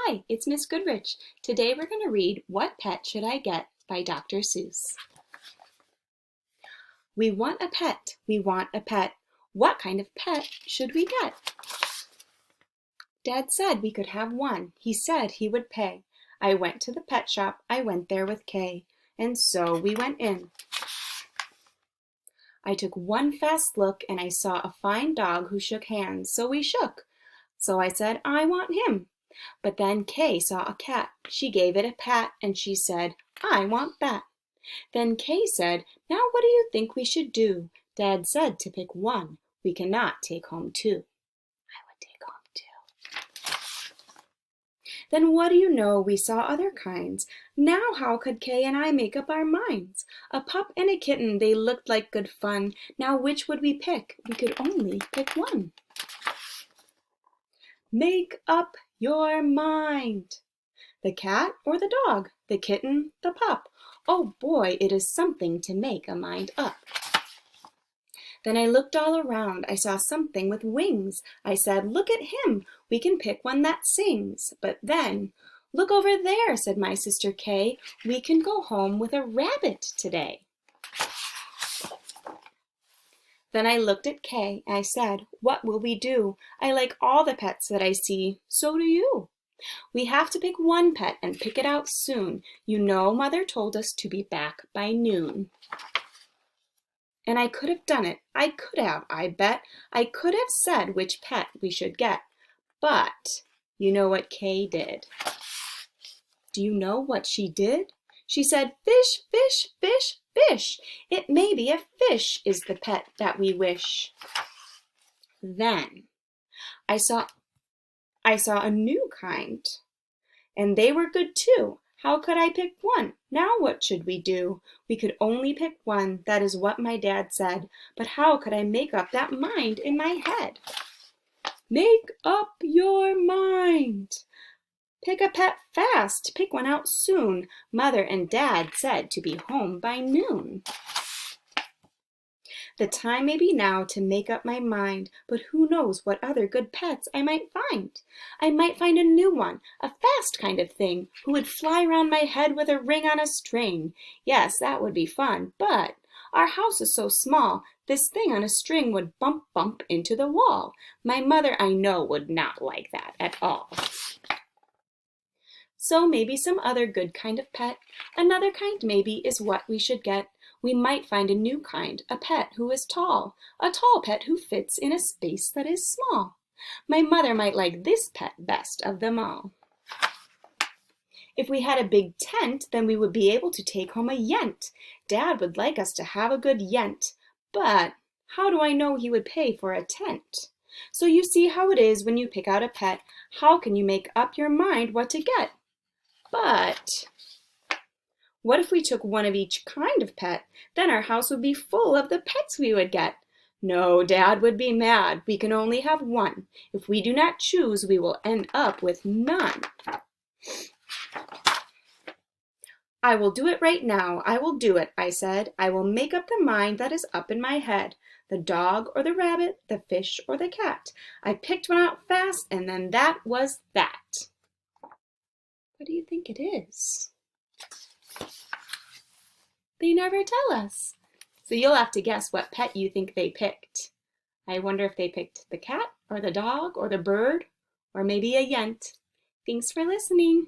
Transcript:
Hi, it's Miss Goodrich. Today we're going to read What Pet Should I Get by Dr. Seuss. We want a pet, we want a pet. What kind of pet should we get? Dad said we could have one. He said he would pay. I went to the pet shop, I went there with Kay. And so we went in. I took one fast look and I saw a fine dog who shook hands, so we shook. So I said, I want him. But then Kay saw a cat. She gave it a pat and she said, I want that. Then Kay said, now what do you think we should do? Dad said to pick one. We cannot take home two. I would take home two. Then what do you know? We saw other kinds. Now how could Kay and I make up our minds? A pup and a kitten, they looked like good fun. Now which would we pick? We could only pick one. Make up your mind. The cat or the dog, the kitten, the pup. Oh boy, it is something to make a mind up. Then I looked all around. I saw something with wings. I said, look at him. We can pick one that sings. But then, look over there, said my sister Kay. We can go home with a rabbit today. Then I looked at Kay. I said, what will we do? I like all the pets that I see. So do you. We have to pick one pet and pick it out soon. You know, Mother told us to be back by noon. And I could have done it. I could have, I bet. I could have said which pet we should get. But you know what Kay did? Do you know what she did? She said, fish, fish, fish, fish. It may be a fish is the pet that we wish. Then I saw a new kind, and they were good too. How could I pick one? Now what should we do? We could only pick one, that is what my dad said. But how could I make up that mind in my head? Make up your mind. Pick a pet fast, pick one out soon. Mother and Dad said to be home by noon. The time may be now to make up my mind, but who knows what other good pets I might find. I might find a new one, a fast kind of thing, who would fly round my head with a ring on a string. Yes, that would be fun, but our house is so small, this thing on a string would bump, bump into the wall. My mother, I know, would not like that at all. So maybe some other good kind of pet, another kind maybe is what we should get. We might find a new kind, a pet who is tall, a tall pet who fits in a space that is small. My mother might like this pet best of them all. If we had a big tent, then we would be able to take home a yent. Dad would like us to have a good yent, but how do I know he would pay for a tent? So you see how it is when you pick out a pet. How can you make up your mind what to get? But what if we took one of each kind of pet? Then our house would be full of the pets we would get. No, Dad would be mad. We can only have one. If we do not choose, we will end up with none. I will do it right now. I will do it, I said. I will make up the mind that is up in my head. The dog or the rabbit, the fish or the cat. I picked one out fast, and then that was that. What do you think it is? They never tell us. So you'll have to guess what pet you think they picked. I wonder if they picked the cat or the dog or the bird or maybe a yent. Thanks for listening.